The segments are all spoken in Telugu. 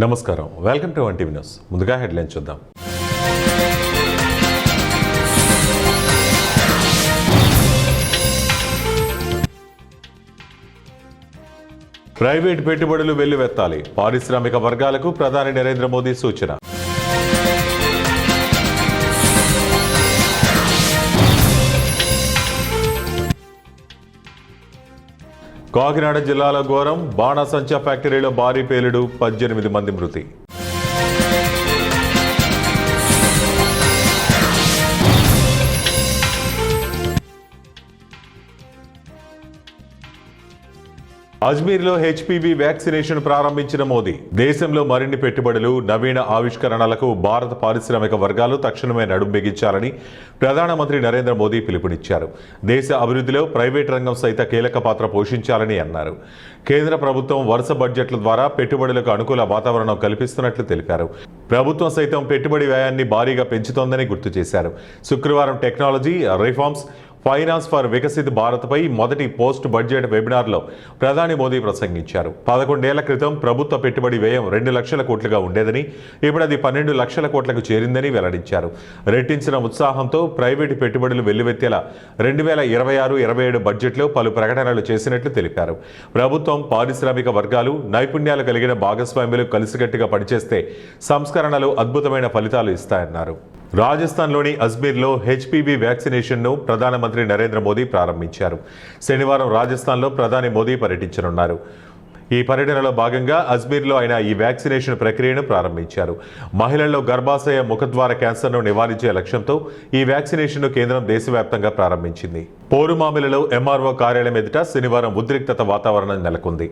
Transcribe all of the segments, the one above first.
నమస్కారం, వెల్కమ్ టు టీవీ న్యూస్. ముందుగా హెడ్లైన్స్ చూద్దాం. ప్రైవేట్ పెట్టుబడులు వెల్లువెత్తాలి, పారిశ్రామిక వర్గాలకు ప్రధాని నరేంద్ర మోదీ సూచన. కాకినాడ జిల్లాలో ఘోరం, బాణసంచా ఫ్యాక్టరీలో భారీ పేలుడు, 18 మంది మృతి. అజ్మీర్లో హెచ్పివి వ్యాక్సినేషన్ ప్రారంభించిన మోదీ, దేశంలో మరిన్ని పెట్టుబడులు, నవీన ఆవిష్కరణలకు భారత పారిశ్రామిక వర్గాలు తక్షణమే నడుం బిగించాలని ప్రధానమంత్రి నరేంద్ర మోదీ పిలుపునిచ్చారు. దేశ అభివృద్ధిలో ప్రైవేట్ రంగం సైతం కీలక పాత్ర పోషించాలని అన్నారు. కేంద్ర ప్రభుత్వం వరుస బడ్జెట్ల ద్వారా పెట్టుబడులకు అనుకూల వాతావరణం కల్పిస్తున్నట్లు తెలిపారు. ప్రభుత్వం సైతం పెట్టుబడి వ్యయాన్ని భారీగా పెంచుతోందని గుర్తు చేశారు. శుక్రవారం technology reforms, finance for Viksit భారత్పై మొదటి పోస్ట్ బడ్జెట్ వెబినార్లో ప్రధాని మోదీ ప్రసంగించారు. 11 ఏళ్ల క్రితం ప్రభుత్వ పెట్టుబడి వ్యయం 2 లక్షల కోట్లుగా ఉండేదని, ఇప్పుడు అది 12 లక్షల కోట్లకు చేరిందని వెల్లడించారు. రెట్టించిన ఉత్సాహంతో ప్రైవేటు పెట్టుబడులు వెల్లువెత్తేలా 2026-27 బడ్జెట్లో పలు ప్రకటనలు చేసినట్లు తెలిపారు. ప్రభుత్వం, పారిశ్రామిక వర్గాలు, నైపుణ్యాలు కలిగిన భాగస్వామ్యులు కలిసికట్టుగా పనిచేస్తే సంస్కరణలు అద్భుతమైన ఫలితాలు ఇస్తాయన్నారు. రాజస్థాన్లోని అజ్మీర్లో హెచ్పివి వ్యాక్సినేషన్ను ప్రధానమంత్రి నరేంద్ర మోదీ ప్రారంభించారు. శనివారం రాజస్థాన్లో ప్రధాని మోదీ పర్యటించనున్నారు. ఈ పర్యటనలో భాగంగా అజ్మీర్లో ఆయన ఈ వ్యాక్సినేషన్ ప్రక్రియను ప్రారంభించారు. మహిళల్లో గర్భాశయ ముఖద్వార క్యాన్సర్ను నివారించే లక్ష్యంతో ఈ వ్యాక్సినేషన్ను కేంద్రం దేశవ్యాప్తంగా ప్రారంభించింది. పోరుమామిలలో ఎంఆర్ఓ కార్యాలయం ఎదుట శనివారం ఉద్రిక్తత వాతావరణం నెలకొంది.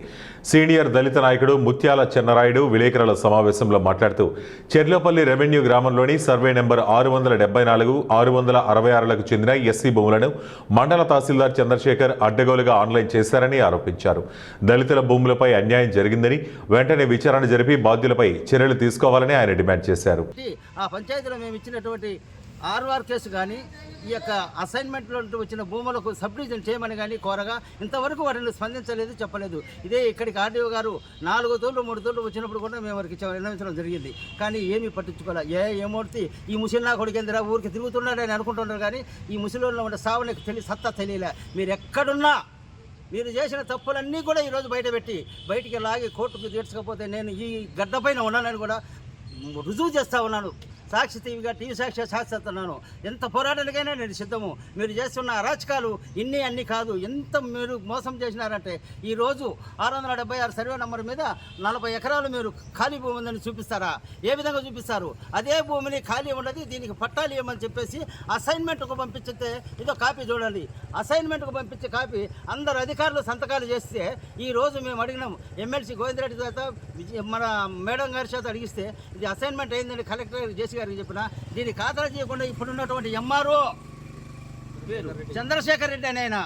సీనియర్ దళిత నాయకుడు ముత్యాల చెన్నరాయుడు విలేకరుల సమావేశంలో మాట్లాడుతూ, చెర్లోపల్లి రెవెన్యూ గ్రామంలోని సర్వే నెంబర్ 674, 666లకు చెందిన ఎస్సీ భూములను మండల తహసీల్దార్ చంద్రశేఖర్ అడ్డగోలుగా ఆన్లైన్ చేశారని ఆరోపించారు. దళితుల భూములపై అన్యాయం జరిగిందని, వెంటనే విచారణ జరిపి బాధ్యులపై చర్యలు తీసుకోవాలని ఆయన డిమాండ్ చేశారు. ఆ పంచాయతీలో మేము ఇచ్చినటువంటి ఆర్ఆర్ కేసు కానీ, ఈ యొక్క అసైన్మెంట్లో వచ్చిన భూములకు సబ్ డివిజన్ చేయమని కానీ కోరగా ఇంతవరకు వాటిని స్పందించలేదు, చెప్పలేదు. ఇదే ఇక్కడికి ఆర్డీఓ గారు 4 తోళ్ళు 3 తోళ్ళు వచ్చినప్పుడు కూడా మేము వారికి విన్నవించడం జరిగింది. కానీ ఏమీ పట్టించుకోవాలి. ఏమూర్తి ఈ ముసలినా కొడుకేందిరా ఊరికి తిరుగుతున్నాడని అనుకుంటున్నారు. కానీ ఈ ముసలిలో ఉన్న సావునికి సత్తా తెలియలే. మీరు ఎక్కడున్నా మీరు చేసిన తప్పులన్నీ కూడా ఈరోజు బయటికి లాగి కోర్టుకు తీర్చకపోతే నేను ఈ గడ్డపైన ఉన్నానని కూడా రుజువు చేస్తూ ఉన్నాను. సాక్షి టీవీ సాక్షి సాక్షిస్తున్నాను. ఎంత పోరాటానికైనా నేను సిద్ధము. మీరు చేస్తున్న అరాచకాలు అన్నీ కాదు. ఎంత మీరు మోసం చేసినారంటే, ఈరోజు 676 సర్వే నెంబర్ మీద 40 ఎకరాలు మీరు ఖాళీ భూమి ఉందని చూపిస్తారా? ఏ విధంగా చూపిస్తారు? అదే భూమిని ఖాళీ ఉండదు, దీనికి పట్టాలు ఇవ్వమని చెప్పేసి అసైన్మెంట్కు పంపించితే ఇదో కాపీ చూడండి. అసైన్మెంట్కు పంపించే కాపీ అందరు అధికారులు సంతకాలు చేస్తే, ఈరోజు మేము అడిగినాం ఎమ్మెల్సీ గోవిందరెడ్డి చేత, మన మేడం గారి చేత అడిగిస్తే ఇది అసైన్మెంట్ అయిందని కలెక్టర్ జేసీ గారికి చెప్పిన, దీన్ని ఖాతరు చేయకుండా ఇప్పుడున్నటువంటి ఎంఆర్ఓ చంద్రశేఖర్ రెడ్డి అని ఆయన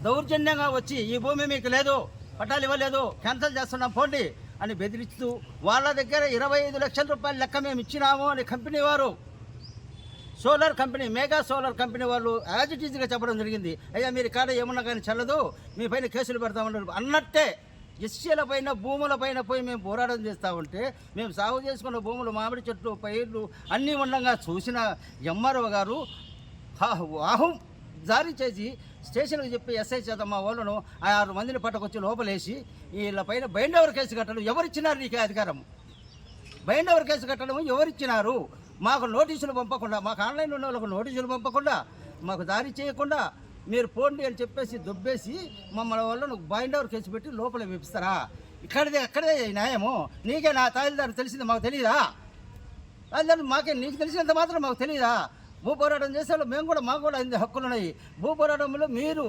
దౌర్జన్యంగా వచ్చి ఈ భూమి మీకు లేదు, పట్టాలు ఇవ్వలేదు, క్యాన్సల్ చేస్తున్నాం పోండి అని బెదిరిస్తూ వాళ్ళ దగ్గర 25 లక్షల రూపాయలు లెక్క మేము ఇచ్చినాము అని కంపెనీ వారు, solar company, mega solar company వాళ్ళు యాజ్ ఇట్ ఈజ్గా చెప్పడం జరిగింది. అయ్యా మీరు కాడ ఏమన్నా కానీ చెల్లదు, మీ పైన కేసులు పెడతామన్నారు అన్నట్టే. ఎస్సీల పైన భూముల పైన పోయి మేము పోరాటం చేస్తూ ఉంటే, మేము సాగు చేసుకున్న భూములు, మామిడి చెట్లు, పైర్లు అన్నీ ఉండగా చూసిన ఎంఆర్ఓ గారు వాహం జారీ చేసి స్టేషన్కి చెప్పి ఎస్ఐ చేత మా వాళ్ళను 6 మందిని పట్టుకొచ్చి లోపలేసి వీళ్ళ పైన బైండ్ ఓవర్ కేసు కట్టడం. ఎవరిచ్చినారు నీకు అధికారం? బైండ్ ఓవర్ కేసు కట్టడం ఎవరిచ్చినారు? మాకు నోటీసులు పంపకుండా, మాకు ఆన్లైన్లో ఉన్న వాళ్ళకు నోటీసులు పంపకుండా, మాకు దారి చేయకుండా మీరు పోండి అని చెప్పేసి దొబ్బేసి మమ్మల్ని వాళ్ళను బైండ్ ఓవర్ కేసు పెట్టి లోపల వేపిస్తారా? అక్కడే న్యాయము. నీకే నా తహసీల్దారు తెలిసింది మాకు తెలియదా? తహసీల్దారు మాకే నీకు తెలిసినంత మాత్రం మాకు తెలియదా? భూ పోరాటం చేసేవాళ్ళు మేము కూడా, మాకు కూడా అన్ని హక్కులు ఉన్నాయి. భూ పోరాటంలో మీరు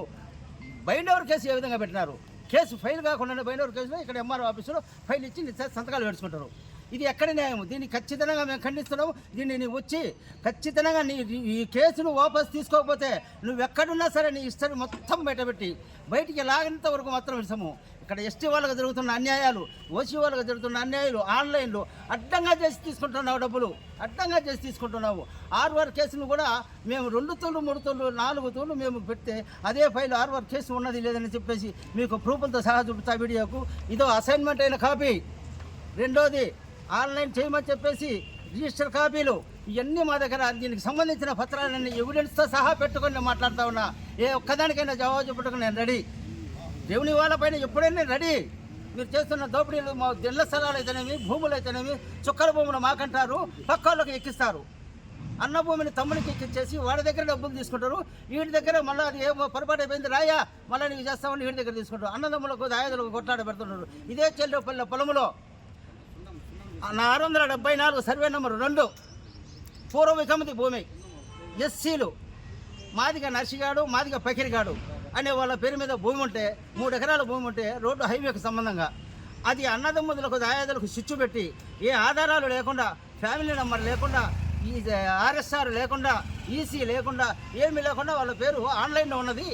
బైండ్ ఓవర్ కేసు ఏ విధంగా పెట్టినారు? కేసు ఫైల్ కాకుండా బైండ్ ఓవర్ కేసులో ఇక్కడ ఎంఆర్ఓ ఆఫీసులో ఫైల్ ఇచ్చి సంతకాలు పెట్టుకుంటారు. ఇది ఎక్కడ న్యాయం? దీన్ని ఖచ్చితంగా మేము ఖండిస్తున్నాము. దీన్ని నీవు వచ్చి ఖచ్చితంగా ఈ కేసును వాపసు తీసుకోకపోతే నువ్వెక్కడున్నా సరే నీ ఇష్టాన్ని మొత్తం బయటికి లాగినంత వరకు మాత్రం ఇస్తాము. ఇక్కడ ఎస్టీ వాళ్ళకు జరుగుతున్న అన్యాయాలు, ఓసీ వాళ్ళకు జరుగుతున్న అన్యాయాలు ఆన్లైన్లో అడ్డంగా చేసి తీసుకుంటున్నావు, డబ్బులు అడ్డంగా చేసి తీసుకుంటున్నావు. ఆర్ఆర్ కేసును కూడా మేము 2 తోళ్ళు 3 తోళ్ళు 4 తోళ్ళు మేము పెడితే అదే ఫైల్ ఆర్ఆర్ కేసు ఉన్నది లేదని చెప్పేసి మీకు ప్రూఫ్లతో సహా చూపుతా వీడియోకు. ఇదో అసైన్మెంట్ అయిన కాపీ. రెండోది ఆన్లైన్ చేయమని చెప్పేసి రిజిస్టర్ కాపీలు ఇవన్నీ మా దగ్గర దీనికి సంబంధించిన పత్రాలన్నీ ఎవిడెన్స్తో సహా పెట్టుకొని నేను మాట్లాడుతూ ఉన్నా. ఏ ఒక్కదానికైనా జవాబు చెప్పుటకు నేను రెడీ. దేవుని వాళ్ళపైన ఎప్పుడైనా రెడీ. మీరు చేస్తున్న దోపిడీలు మా ఇళ్ల స్థలాలు అయితేనేమి, భూములు అయితేనేమి, చుక్కల భూములు మాకంటారు, పక్క వాళ్ళకి ఎక్కిస్తారు. అన్న భూమిని తమ్మునికి ఎక్కించేసి వాడి దగ్గర డబ్బులు తీసుకుంటారు. వీడి దగ్గర మళ్ళీ అది ఏమో పొరపాటు అయిపోయింది రాయా మళ్ళీ నీకు చేస్తామని వీడి దగ్గర తీసుకుంటారు. అన్నదమ్ములకు దాయాదులకు కొట్లాడ పెడుతున్నారు. ఇదే చెల్లెపల్లె పొలములో 674 సర్వే నెంబర్ 2 పూర్వ వికమతి భూమి ఎస్సీలు మాదిగ నర్సిగాడు, మాదిగ పకిరిగాడు అనే వాళ్ళ పేరు మీద భూమి ఉంటే 3 ఎకరాల భూమి ఉంటే రోడ్డు హైవేకి సంబంధంగా అది అన్నదమ్ములకు దాయాదులకు స్విచ్ పెట్టి ఏ ఆధారాలు లేకుండా, ఫ్యామిలీ నెంబర్ లేకుండా, ఈ ఆర్ఎస్ఆర్ లేకుండా, ఈసీ లేకుండా, ఏమీ లేకుండా వాళ్ళ పేరు ఆన్లైన్లో ఉన్నది.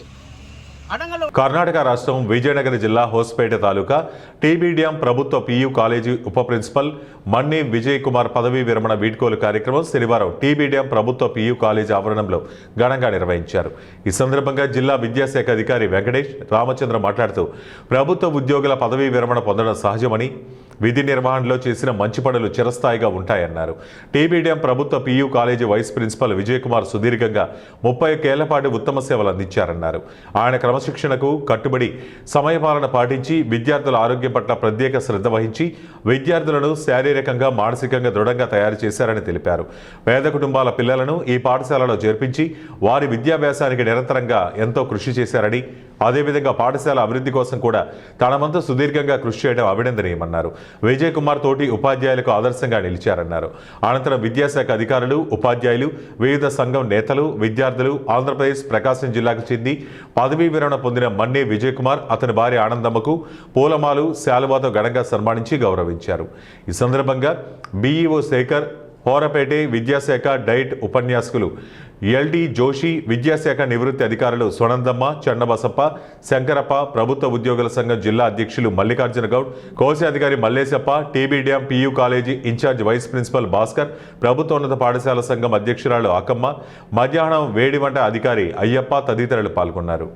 కర్ణాటక రాష్ట్రం విజయనగర జిల్లా హోస్పేట తాలూకా టీబీడ్యాం ప్రభుత్వ పీయూ కాలేజీ ఉప ప్రిన్సిపల్ మన్ని విజయ్ కుమార్ పదవీ విరమణ వీడ్కోలు కార్యక్రమం శనివారం టీబీడ్యాం ప్రభుత్వ పీయూ కాలేజీ ఆవరణంలో ఘనంగా నిర్వహించారు. ఈ సందర్భంగా జిల్లా విద్యాశాఖ అధికారి వెంకటేష్ రామచంద్ర మాట్లాడుతూ ప్రభుత్వ ఉద్యోగుల పదవీ విరమణ పొందడం సహజమని, విధి నిర్వహణలో చేసిన మంచి పనులు చిరస్థాయిగా ఉంటాయన్నారు. టీబీడ్యాం ప్రభుత్వ PU college vice principal Vijay Kumar సుదీర్ఘంగా 31 ఏళ్ల పాటు ఉత్తమ సేవలు అందించారన్నారు. ఆయన క్రమశిక్షణకు కట్టుబడి సమయపాలన పాటించి విద్యార్థుల ఆరోగ్యం పట్ల ప్రత్యేక శ్రద్ధ వహించి విద్యార్థులను శారీరకంగా, మానసికంగా దృఢంగా తయారు చేశారని తెలిపారు. పేద కుటుంబాల పిల్లలను ఈ పాఠశాలలో చేర్పించి వారి విద్యాభ్యాసానికి నిరంతరంగా ఎంతో కృషి చేశారని, అదేవిధంగా పాఠశాల అభివృద్ధి కోసం కూడా తన వంతు సుదీర్ఘంగా కృషి చేయడం అభినందనీయమన్నారు. విజయ్ కుమార్ తోటి ఉపాధ్యాయులకు ఆదర్శంగా నిలిచారన్నారు. అనంతరం విద్యాశాఖ అధికారులు, ఉపాధ్యాయులు, వివిధ సంఘం నేతలు, విద్యార్థులు, ఆంధ్రప్రదేశ్ ప్రకాశం జిల్లాకు చెంది పదవీ విరమణ పొందిన మన్నే విజయ్ కుమార్, అతని భార్య ఆనందమ్మకు పూలమాలు, శాలువాతో ఘనంగా సన్మానించి గౌరవించారు. ఈ సందర్భంగా బీఈఓ శేఖర్, హోరపేటే విద్యాశాఖ డైట్ ఉపన్యాసకులు ఎల్డి జోషి, విద్యాశాఖ నివృత్తి అధికారులు సొనందమ్మ, చెన్నబసప్ప, శంకరప్ప, ప్రభుత్వ ఉద్యోగుల సంఘం జిల్లా అధ్యక్షులు మల్లికార్జున గౌడ్, కోశాధికారి Mallesappa, TB dam PU college in-charge vice principal Bhaskar, ప్రభుత్వోన్నత పాఠశాల సంఘం అధ్యక్షురాలు అక్కమ్మ, మధ్యాహ్నం వేడి వంట అధికారి అయ్యప్ప తదితరులు పాల్గొన్నారు.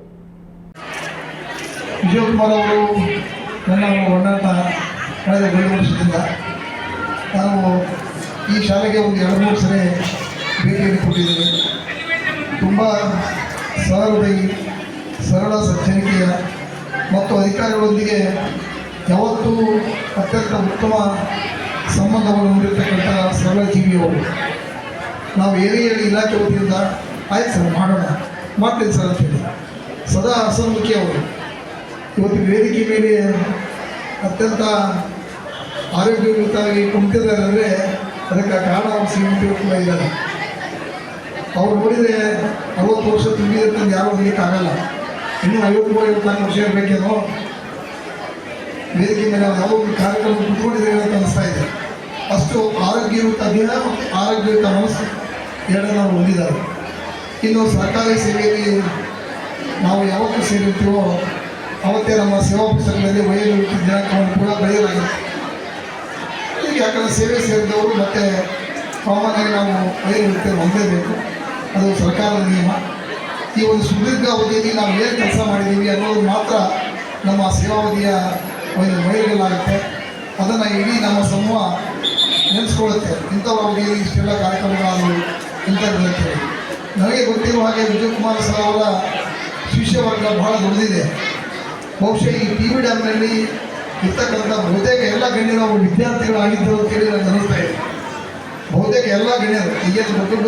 ವಿಜಯ್ ಕುಮಾರ್ ಅವರು ನನ್ನ ಒಡನಾಟ ಕಳೆದ 2 ವರ್ಷದಿಂದ ನಾನು ಈ ಶಾಲೆಗೆ ಒಂದು 2-3 ಸಲ ಭೇಟಿಯನ್ನು ಕೊಟ್ಟಿದ್ದೀನಿ. ತುಂಬ ಸಹೃದಯಿ, ಸರಳ ಸಜ್ಜನಿಕೆಯ ಮತ್ತು ಅಧಿಕಾರಿಗಳೊಂದಿಗೆ ಯಾವತ್ತೂ ಅತ್ಯಂತ ಉತ್ತಮ ಸಂಬಂಧವನ್ನು ಹೊಂದಿರತಕ್ಕಂಥ ಸರಳ ಜೀವಿಯವರು. ನಾವು ಏನೇ ಹೇಳಿ ಇಲಾಖೆ ವತಿಯಿಂದ ಆಯ್ತು ಸರ್ ಮಾಡೋಣ, ಮಾಡ್ತೀನಿ ಸರ್ ಅಂತೇಳಿ ಸದಾ ಹಸನ್ಮುಖಿ ಅವರು. ಇವತ್ತು ವೇದಿಕೆ ಮೇಲೆ ಅತ್ಯಂತ ಆರೋಗ್ಯಯುತವಾಗಿ ಕುಂತಿದ್ದಾರೆ ಅಂದರೆ ಅದಕ್ಕೆ ಕಾರಣ ಅವರು ಶ್ರೀಮಂತರು ಕೂಡ ಇದ್ದಾರೆ. ಅವ್ರು ನೋಡಿದರೆ 60 ವರ್ಷ ತುಂಬಿದಂತ ಯಾರೂ ಹೋಗಲಿಕ್ಕಾಗಲ್ಲ. ಇನ್ನೂ 50-54 ವರ್ಷ ಇರಬೇಕೇನೋ. ವೇದಿಕೆ ಮೇಲೆ ಯಾವುದೋ ಒಂದು ಕಾರ್ಯಕ್ರಮ ಕುತ್ಕೊಂಡಿದ್ದಾರೆ ಅಂತ ಅನಿಸ್ತಾ ಇದೆ. ಅಷ್ಟು ಆರೋಗ್ಯಯುತ ದೇಹ ಮತ್ತು ಆರೋಗ್ಯಯುತ ಮನಸ್ಸು ಎರಡನ್ನು ನಾವು ಹೊಂದಿದ್ದಾರೆ. ಇನ್ನು ಸರ್ಕಾರಿ ಸೇವೆಯಲ್ಲಿ ನಾವು ಯಾವತ್ತೂ ಸೇರಿರ್ತೀವೋ ಅವತ್ತೇ ನಮ್ಮ ಸೇವಾ ಪುಸ್ತಕದಲ್ಲಿ ವಯೋನಿವೃತ್ತಿ ದಿನಾಂಕವನ್ನು ಕೂಡ ಬರೆಯಲಾಗಿದೆ. ಈಗ ಯಾಕಂದರೆ ಸೇವೆ ಸೇರಿದವರು ಮತ್ತು ಕಾಮನ್ನಾಗಿ ನಾವು ವಯೋನಿವೃತ್ತಿ ಹೊಂದಲೇಬೇಕು, ಅದು ಸರ್ಕಾರದ ನಿಯಮ. ಈ ಒಂದು ಸುದೀರ್ಘ ಅವಧಿಯಲ್ಲಿ ನಾವು ಏನು ಕೆಲಸ ಮಾಡಿದ್ದೀವಿ ಅನ್ನೋದು ಮಾತ್ರ ನಮ್ಮ ಸೇವಾವಧಿಯ ಒಂದು ಮೈಲಿಗಲ್ಲಾಗುತ್ತೆ. ಅದನ್ನು ಇಡೀ ನಮ್ಮ ಸಮೂಹ ನೆನೆಸ್ಕೊಳ್ಳುತ್ತೆ. ಇಂಥವ್ರ ಅವಧಿಯಲ್ಲಿ ಇಷ್ಟೆಲ್ಲ ಕಾರ್ಯಕ್ರಮಗಳು ಇಂಥದ್ದು. ನನಗೆ ಗೊತ್ತಿರುವ ಹಾಗೆ ವಿಜಯ್ ಕುಮಾರ್ ಸರ್ ಅವರ ಶಿಷ್ಯ ವರ್ಗ ಬಹಳ ದೊಡ್ಡದಿದೆ. ಬಹುಶಃ ಈ ಟಿಬಿಡ್ಯಾಮ್ನಲ್ಲಿ ಇರ್ತಕ್ಕಂಥ ಬಹುತೇಕ ಎಲ್ಲ ಗಣ್ಯರು ಅವರು ವಿದ್ಯಾರ್ಥಿಗಳಾಗಿದ್ದರು ಅಂತೇಳಿ ನನಗೆ ಅನ್ನಿಸ್ತಾ ಇದೆ. ಬಹುತೇಕ ಎಲ್ಲ ಗಣ್ಯರು ಈಗೇನು ದೊಡ್ಡ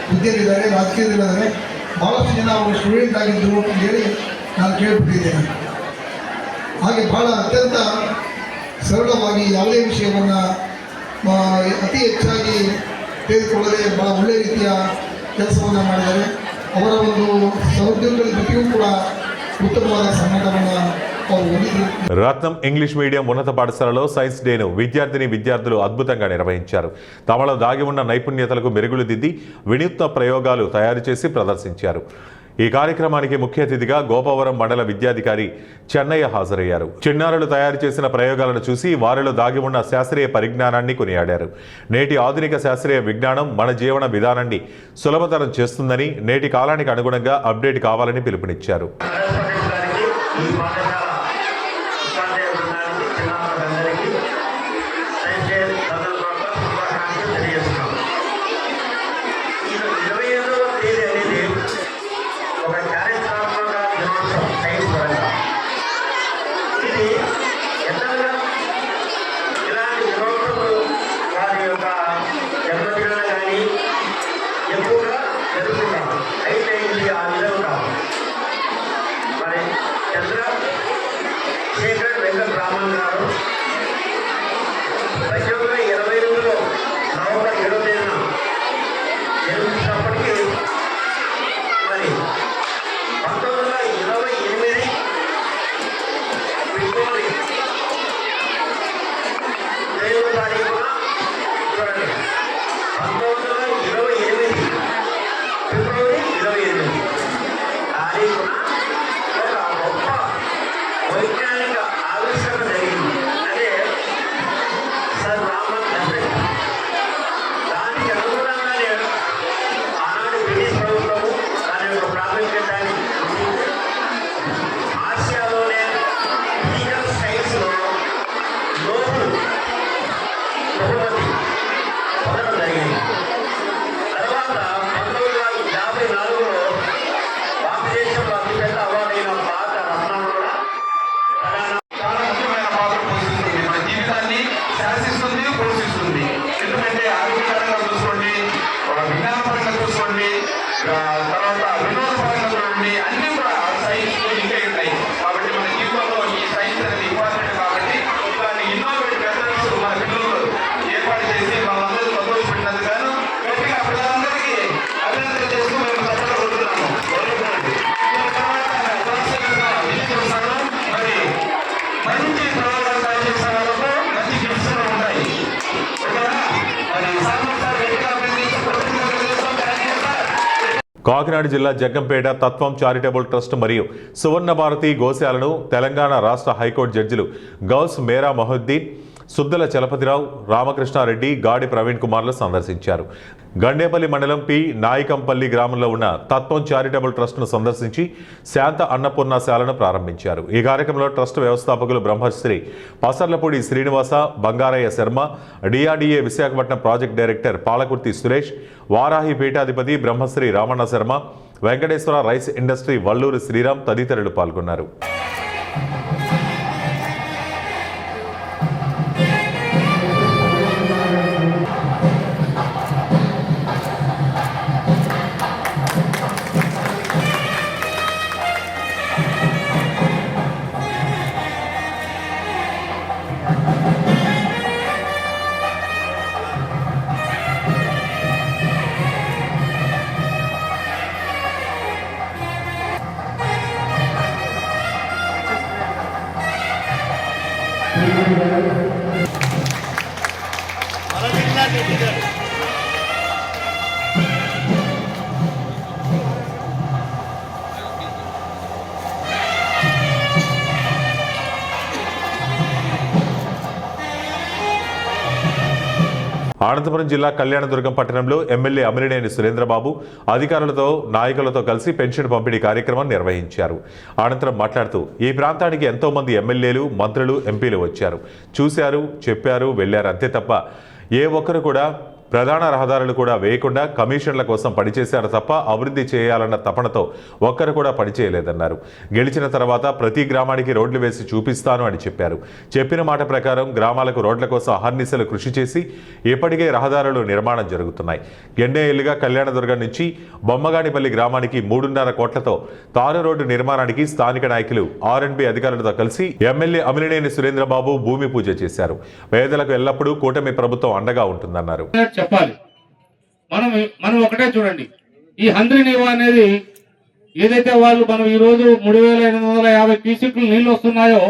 ಹುದ್ದೆಯಲ್ಲಿದ್ದಾರೆ, ರಾಜಕೀಯದಲ್ಲಿದ್ದಾರೆ, ಭಾಳಷ್ಟು ಜನ ಅವರು ಸ್ಟೂಡೆಂಟ್ ಆಗಿದ್ದರು ಅಂತೇಳಿ ನಾನು ಕೇಳಿಬಿಟ್ಟಿದ್ದೇನೆ. ಹಾಗೆ ಭಾಳ ಅತ್ಯಂತ ಸರಳವಾಗಿ ಯಾವುದೇ ವಿಷಯವನ್ನು ಅತಿ ಹೆಚ್ಚಾಗಿ ತೆಗೆದುಕೊಳ್ಳದೆ ಭಾಳ ಒಳ್ಳೆಯ ರೀತಿಯ ಕೆಲಸವನ್ನು ಮಾಡಿದ್ದಾರೆ. ಅವರ ಒಂದು ಸಹೋದ್ಯೋಗಗಳ ಜೊತೆಗೂ ಕೂಡ ఉత్తమమైన సంఘటన రత్నం ఇంగ్లీష్ మీడియం ఉన్నత పాఠశాలలో సైన్స్ డేను విద్యార్థులు అద్భుతంగా నిర్వహించారు. తమలో దాగి ఉన్న నైపుణ్యతలకు మెరుగులు దిద్ది వినూత్న ప్రయోగాలు తయారు చేసి ప్రదర్శించారు. ఈ కార్యక్రమానికి ముఖ్య అతిథిగా గోపవరం మండల విద్యాధికారి చెన్నయ్య హాజరయ్యారు. చిన్నారులు తయారు చేసిన ప్రయోగాలను చూసి వారిలో దాగి ఉన్న శాస్త్రీయ పరిజ్ఞానాన్ని కొనియాడారు. నేటి ఆధునిక శాస్త్రీయ విజ్ఞానం మన జీవన విధానాన్ని సులభతరం చేస్తుందని, నేటి కాలానికి అనుగుణంగా అప్డేట్ కావాలని పిలుపునిచ్చారు. ఈ పాఠశాల ఉపాధ్యాయ బృందానికి, చిన్నారులందరికీ 28 తారీఖున ఒక గొప్ప వైజ్ఞానిక ఆవిష్కరణ జరిగింది. అదే సర్ రామన్ ఎఫెక్ట్. దానికి అనుగుణంగానే ఆనాడు బ్రిటిష్ ప్రభుత్వము దాని యొక్క ప్రాముఖ్యతని ఆసియాలోనే లీగల్ సైన్స్లో నోబెల్ బహుమతి పొందడం జరిగింది. తర్వాత 1954లో భారతదేశంలో అతిపెద్ద అవార్డైన భారత రత్నం కూడా చాలా ముఖ్యమైన పాత్ర పోషిస్తుంది. మన జీవితాన్ని శాసిస్తుంది, పోషిస్తుంది. ఎందుకంటే ఆరోగ్యపరంగా చూసుకోండి, విజ్ఞానపరంగా చూసుకోండి, తర్వాత వినోదపరంగా చూడండి, అన్ని కూడా సైన్స్ ఇంకా ఉంటాయి. కాబట్టి మన జీవితంలో ఈ సైన్స్ అనేది ఇంపార్టెంట్. కాబట్టి ఇలాంటి ఇన్నోవేటివ్ మెథడ్స్ మన పిల్లలు ఏర్పాటు చేసి మనందరూ సంతోషపెట్టినందుకు గాను గట్టిగా పిల్లలందరికీ అభినందన చేస్తూ మేము సభలో కొడుతున్నాము. మరి మంచి ప్రయోగాలు తయారు స్థలాలకు మంచి గిఫ్ట్స్ ఉంటాయి. ఓకేనా? మరి సార్ గట్టిగా కాకినాడ జిల్లా జగ్గంపేట తత్వం చారిటబుల్ ట్రస్ట్ మరియు సువర్ణ భారతి గోశాలను తెలంగాణ రాష్ట్ర హైకోర్టు జడ్జిలు గౌస్ మేరా మొహద్దీన్, సుద్దల చలపతిరావు, రామకృష్ణారెడ్డి, గాడి ప్రవీణ్ కుమార్లు సందర్శించారు. గండేపల్లి మండలం పి నాయకంపల్లి గ్రామంలో ఉన్న తత్వం చారిటబుల్ ట్రస్ట్ను సందర్శించి శాంత అన్నపూర్ణశాలను ప్రారంభించారు. ఈ కార్యక్రమంలో ట్రస్ట్ వ్యవస్థాపకులు Brahmashri Pasarlapudi Srinivasa, Bangarayya Sharma, DRDA Visakhapatnam project director Palakurthi Suresh, Varahi పీఠాధిపతి బ్రహ్మశ్రీ రామన్న శర్మ, వెంకటేశ్వర రైస్ ఇండస్ట్రీ వల్లూరు శ్రీరామ్ తదితరులు పాల్గొన్నారు. అనంతపురం జిల్లా కళ్యాణదుర్గం పట్టణంలో ఎమ్మెల్యే అమిలినేని సురేంద్రబాబు అధికారులతో నాయకులతో కలిసి పెన్షన్ పంపిణీ కార్యక్రమం నిర్వహించారు. అనంతరం మాట్లాడుతూ ఈ ప్రాంతానికి ఎంతో మంది ఎమ్మెల్యేలు, మంత్రులు, ఎంపీలు వచ్చారు, చూశారు, చెప్పారు, వెళ్లారు. అంతే తప్ప ఏ ఒక్కరు కూడా ప్రధాన రహదారులు కూడా వేయకుండా కమిషన్ల కోసం పనిచేశారు తప్ప అభివృద్ధి చేయాలన్న తపనతో ఒక్కరు కూడా పనిచేయలేదన్నారు. గెలిచిన తర్వాత ప్రతి గ్రామానికి రోడ్లు వేసి చూపిస్తాను అని చెప్పారు. చెప్పిన మాట ప్రకారం గ్రామాలకు రోడ్ల కోసం అహర్నిశలు కృషి చేసి ఇప్పటికే రహదారులు నిర్మాణం జరుగుతున్నాయి. ఎన్నో ఏళ్లుగా కళ్యాణదుర్గం నుంచి బొమ్మగానిపల్లి గ్రామానికి 3.5 కోట్లతో తారు రోడ్డు నిర్మాణానికి స్థానిక నాయకులు R&B అధికారులతో కలిసి ఎమ్మెల్యే అమిలినేని సురేంద్రబాబు భూమి పూజ చేశారు. పేదలకు ఎల్లప్పుడూ కూటమి ప్రభుత్వం అండగా ఉంటుందన్నారు. చెప్పాలి. మనం ఒకటే చూడండి, ఈ హంద్రి నీవా అనేది ఏదైతే మనం ఈరోజు 3,850 క్యూసెక్లు నీళ్లు వస్తున్నాయో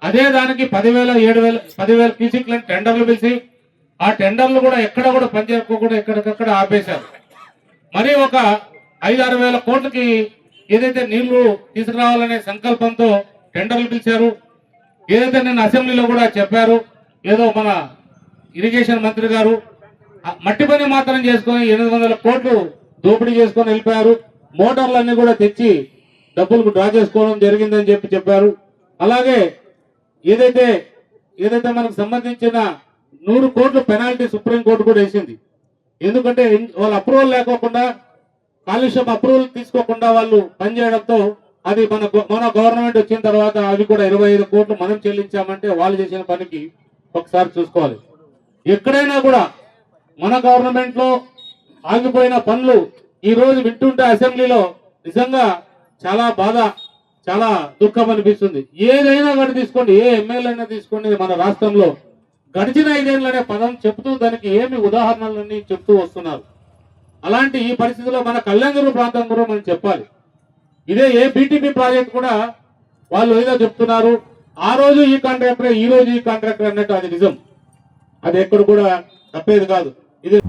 అదే దానికి 10,000 క్యూసెక్లు టెండర్లు పిలిచి ఆ టెండర్లు కూడా ఎక్కడ కూడా పనిచేయకుండా ఎక్కడికక్కడ ఆపేశారు. మరి ఒక 5-6 వేల కోట్లకి ఏదైతే నీళ్లు తీసుకురావాలనే సంకల్పంతో టెండర్లు పిలిచారు. ఏదైతే నేను అసెంబ్లీలో కూడా చెప్పారు, ఏదో మన ఇరిగేషన్ మంత్రి గారు మట్టి పని మాత్రం చేసుకొని 800 కోట్లు దోపిడీ చేసుకొని వెళ్ళిపోయారు. మోటార్లన్నీ కూడా తెచ్చి డబ్బులకు డ్రా చేసుకోవడం జరిగిందని చెప్పారు. అలాగే ఏదైతే మనకు సంబంధించిన 100 కోట్లు పెనాల్టీ సుప్రీంకోర్టు కూడా వేసింది. ఎందుకంటే వాళ్ళ అప్రూవల్ లేకోకుండా, కాలుష్యం అప్రూవల్ తీసుకోకుండా వాళ్ళు పనిచేయడంతో అది మన గవర్నమెంట్ వచ్చిన తర్వాత అవి కూడా 25 కోట్లు మనం చెల్లించామంటే వాళ్ళు చేసిన పనికి ఒకసారి చూసుకోవాలి. ఎక్కడైనా కూడా మన గవర్నమెంట్ లో ఆగిపోయిన పనులు ఈ రోజు వింటుంటే అసెంబ్లీలో నిజంగా చాలా బాధ, చాలా దుఃఖం అనిపిస్తుంది. ఏదైనా కానీ తీసుకోండి, ఏ ఎమ్మెల్యే అయినా తీసుకోండి, మన రాష్ట్రంలో గడిచిన 5 ఏళ్ళనే పదం చెప్తూ దానికి ఏమి ఉదాహరణలన్నీ చెప్తూ వస్తున్నారు. అలాంటి ఈ పరిస్థితిలో మన కళ్యాణదుర్గం ప్రాంతం కూడా మనం చెప్పాలి. ఇదే ఏ బీటీపీ ప్రాజెక్ట్ కూడా వాళ్ళు ఏదో చెప్తున్నారు, ఆ రోజు ఈ కాంట్రాక్టర్, ఈ రోజు ఈ కాంట్రాక్టర్ అన్నట్టు అది నిజం. అది ఎక్కడ కూడా తప్పేది కాదు.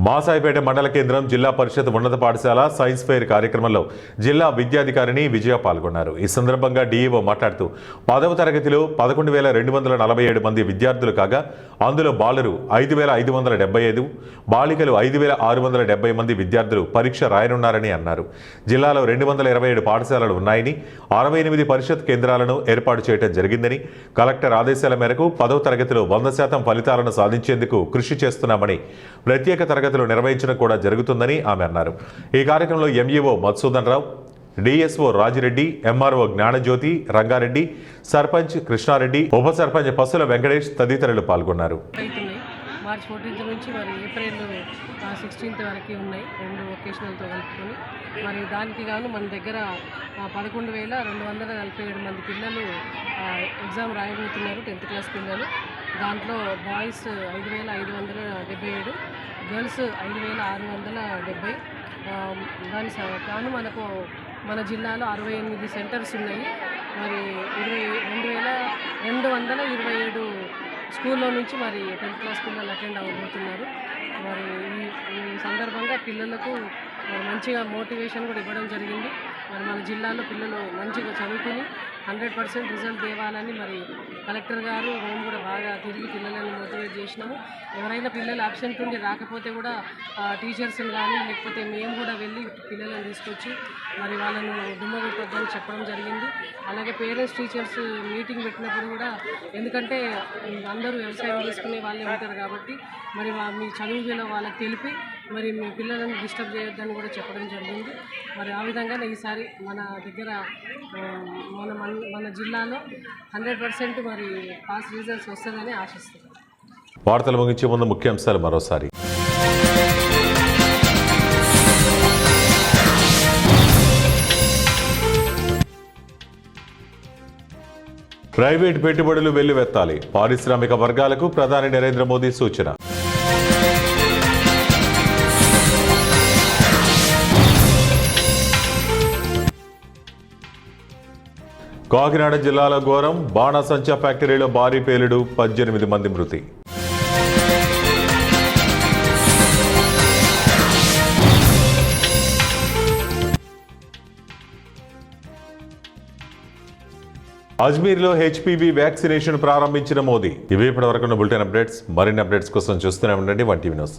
మాసాయిపేట మండల కేంద్రం జిల్లా పరిషత్ ఉన్నత పాఠశాల సైన్స్ ఫెయిర్ కార్యక్రమంలో జిల్లా విద్యాధికారిని విజయ పాల్గొన్నారు. ఈ సందర్భంగా డీఈఓ మాట్లాడుతూ 10వ తరగతిలో 11,247 మంది విద్యార్థులు కాగా అందులో బాలురు 5,575, బాలికలు 5,670 మంది విద్యార్థులు పరీక్ష రాయనున్నారని అన్నారు. జిల్లాలో 227 పాఠశాలలు ఉన్నాయని 68 పరిషత్ కేంద్రాలను ఏర్పాటు చేయడం జరిగిందని, కలెక్టర్ ఆదేశాల మేరకు 10వ తరగతిలో 100% ఫలితాలను సాధించేందుకు కృషి చేస్తున్నామని, ప్రత్యేక తరగతులు నిర్వహించడం కూడా జరుగుతుందని ఆమె అన్నారు. ఈ కార్యక్రమంలో ఎంఈఓ మధుసూదన్ రావు, డిఎస్ఓ రాజిరెడ్డి, ఎంఆర్ఓ జ్ఞానజ్యోతి, రంగారెడ్డి, సర్పంచ్ కృష్ణారెడ్డి, ఉప సర్పంచ్ పసుల వెంకటేష్ తదితరులు పాల్గొన్నారు. మార్చ్ 14th నుంచి మరి ఏప్రిల్ 16th వరకు ఉన్నాయి, 2 వొకేషనల్తో కలుపుకొని. మరి దానికి గాను మన దగ్గర 11,247 మంది పిల్లలు ఎగ్జామ్ రాయబోతున్నారు, 10th క్లాస్ పిల్లలు. దాంట్లో బాయ్స్ 5,577, గర్ల్స్ 5,670. దాని గాను మనకు మన జిల్లాలో 68 సెంటర్స్ ఉన్నాయి. మరి 22,227 స్కూల్లో నుంచి మరి 10th క్లాస్ పిల్లలు అటెండ్ అవ్వబోతున్నారు. మరి ఈ సందర్భంగా పిల్లలకు మంచిగా మోటివేషన్ కూడా ఇవ్వడం జరిగింది. మరి మన జిల్లాలో పిల్లలు మంచిగా చదువుకుని 100% రిజల్ట్ తేవాలని మరి కలెక్టర్ గారు మేము కూడా బాగా తిరిగి పిల్లలను మోటివేట్ చేసినాము. ఎవరైనా పిల్లలు అబ్సెంట్ ఉండి రాకపోతే కూడా టీచర్స్ని కానీ లేకపోతే మేము కూడా వెళ్ళి పిల్లలను తీసుకొచ్చి మరి వాళ్ళను దుమ్మగొట్టొద్దని చెప్పడం జరిగింది. అలాగే పేరెంట్స్ టీచర్స్ మీటింగ్ పెట్టినప్పుడు కూడా, ఎందుకంటే అందరూ వ్యవసాయం చేసుకునే వాళ్ళే ఉంటారు కాబట్టి మరి మీ చదువులో వాళ్ళకి తెలిపి మరి మీ పిల్లలను డిస్టర్బ్ చేయొద్దని కూడా చెప్పడం జరిగింది. మరి ఆ విధంగానే ఈసారి మన దగ్గర మన జిల్లాలో 100% మరి పాస్ రిజల్ట్స్ వస్తుందని ఆశిస్తున్నాం. వార్తలు ముగించే ముందు ముఖ్యాంశాలు మరోసారి. ప్రైవేట్ పెట్టుబడులు వెల్లువెత్తాలి, పారిశ్రామిక వర్గాలకు ప్రధాని నరేంద్ర మోదీ సూచన. కాకినాడ జిల్లాలో ఘోరం, బాణాసంచా ఫ్యాక్టరీలో భారీ పేలుడు, 18 మంది మృతి. అజ్మీర్లో హెచ్పివి వ్యాక్సినేషన్ ప్రారంభించిన మోదీ. ఇవి ఇప్పటివరకు బులెటిన్ అప్డేట్స్. మరిన్ని అప్డేట్స్ కోసం చూస్తూనే ఉండండి 1TV న్యూస్.